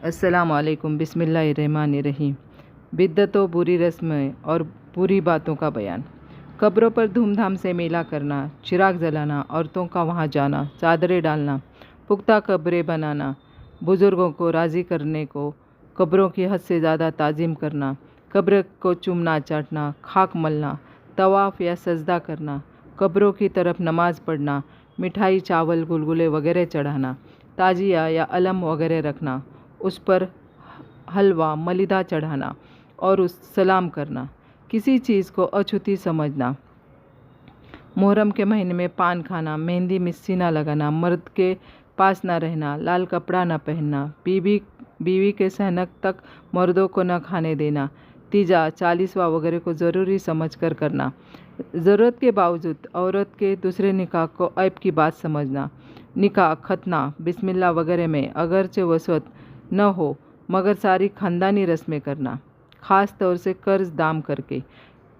अस्सलामुअलैकुम बिस्मिल्लाहिर्रहमानिर्रहीम। बिद्दतों, बुरी रस्में और बुरी बातों का बयान। कब्रों पर धूमधाम से मेला करना, चिराग जलाना, औरतों का वहां जाना, चादरें डालना, पुख्ता कब्रें बनाना, बुज़ुर्गों को राज़ी करने को कब्रों की हद से ज़्यादा ताज़ीम करना, कब्र को चूमना चाटना, खाक मलना, तवाफ़ या सजदा करना, कब्रों की तरफ नमाज पढ़ना, मिठाई, चावल, गुलगुले वगैरह चढ़ाना, ताजिया या अलम वगैरह रखना, उस पर हलवा मलिदा चढ़ाना और उस सलाम करना, किसी चीज़ को अछूती समझना, मुहर्रम के महीने में पान खाना, मेहंदी मिस्सी ना लगाना, मर्द के पास ना रहना, लाल कपड़ा ना पहनना, बीवी के सहनक तक मर्दों को न खाने देना, तीजा, चालीसवा वगैरह को ज़रूरी समझकर करना, ज़रूरत के बावजूद औरत के दूसरे निकाह को ऐब की बात समझना, निकाह, खतना, बिस्मिल्लाह वगैरह में अगरचे वसवत न हो मगर सारी ख़ानदानी रस्में करना, ख़ास तौर से कर्ज दाम करके,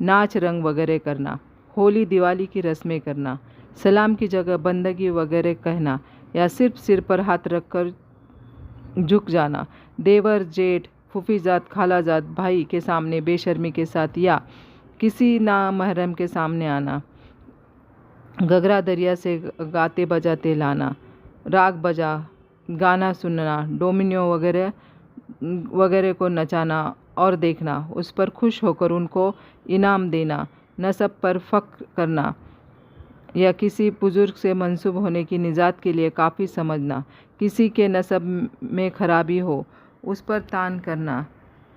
नाच रंग वगैरह करना, होली दिवाली की रस्में करना, सलाम की जगह बंदगी वगैरह कहना या सिर्फ सिर पर हाथ रखकर झुक जाना, देवर, जेठ, फूफीजात, खालाजात, भाई के सामने बेशर्मी के साथ या किसी नामहरम के सामने आना, घघरा दरिया से गाते बजाते लाना, राग बजा गाना सुनना, डोमिनियो वगैरह को नचाना और देखना, उस पर खुश होकर उनको इनाम देना, नसब पर फ़ख्र करना या किसी बुज़ुर्ग से मंसूब होने की निजात के लिए काफ़ी समझना, किसी के नसब में खराबी हो उस पर तान करना,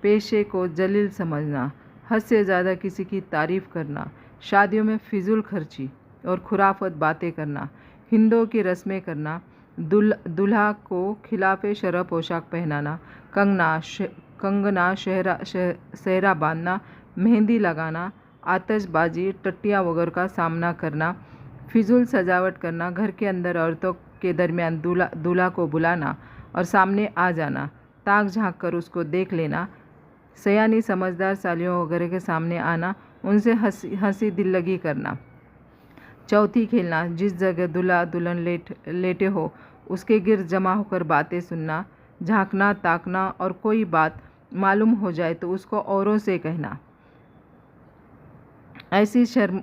पेशे को जलील समझना, हद से ज़्यादा किसी की तारीफ़ करना, शादियों में फिजूल खर्ची और खुराफत बातें करना, हिंदुओं की रस्में करना, दूल्हा को खिलाफ़े शरअ पोशाक पहनाना, कंगना सेहरा बांधना, मेहंदी लगाना, आतिशबाजी, टट्टियाँ वगैरह का सामना करना, फिजूल सजावट करना, घर के अंदर औरतों के दरमियान दूल्हा को बुलाना और सामने आ जाना, ताक झांक कर उसको देख लेना, सयानी समझदार सालियों वगैरह के सामने आना, उनसे हंसी दिल लगी करना, चौथी खेलना, जिस जगह दूल्हा दुल्हन लेटे हो उसके गिर्द जमा होकर बातें सुनना, झांकना, ताकना और कोई बात मालूम हो जाए तो उसको औरों से कहना, ऐसी शर्म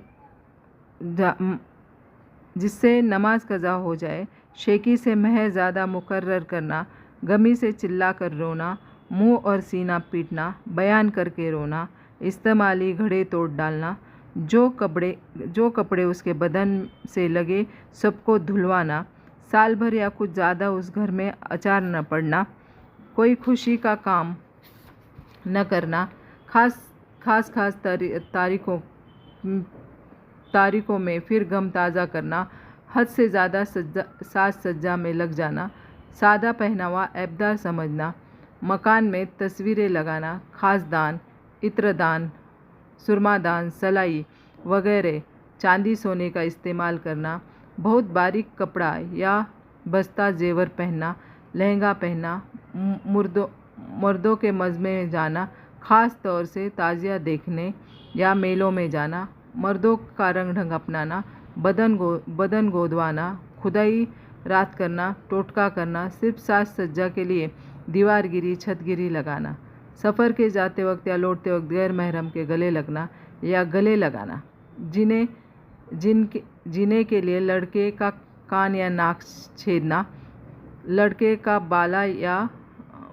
जिससे नमाज कज़ा हो जाए, शेकी से महर ज़्यादा मुकर्रर करना, गमी से चिल्ला कर रोना, मुंह और सीना पीटना, बयान करके रोना, इस्तेमाली घड़े तोड़ डालना, जो कपड़े उसके बदन से लगे सबको धुलवाना, साल भर या कुछ ज़्यादा उस घर में अचार न पड़ना, कोई खुशी का काम न करना, खास तारीखों में फिर गम ताज़ा करना, हद से ज़्यादा साज सज्जा में लग जाना, सादा पहनावा ऐबदार समझना, मकान में तस्वीरें लगाना, खास दान, इत्रदान, सुरमादान, सलाई वगैरह चांदी सोने का इस्तेमाल करना, बहुत बारीक कपड़ा या बस्ता जेवर पहनना, लहंगा पहनना, मर्दों के मज़मे में जाना, ख़ास तौर से ताजिया देखने या मेलों में जाना, मर्दों का रंग ढंग अपनाना, बदन गोदवाना, खुदाई रात करना, टोटका करना, सिर्फ साज सज्जा के लिए दीवारगिरी छतगिरी लगाना, सफ़र के जाते वक्त या लौटते वक्त गैर महरम के गले लगना या गले लगाना, जीने के लिए लड़के का कान या नाक छेदना, लड़के का बाला या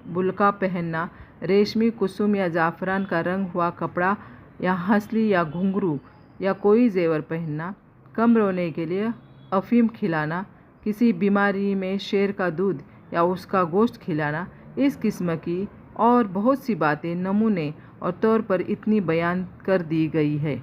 बुल्का पहनना, रेशमी, कुसुम या ज़ाफ़रान का रंग हुआ कपड़ा या हंसली या घुंघरू या कोई जेवर पहनना, कम रोने के लिए अफ़ीम खिलाना, किसी बीमारी में शेर का दूध या उसका गोश्त खिलाना, इस किस्म की और बहुत सी बातें नमूने और तौर पर इतनी बयान कर दी गई है।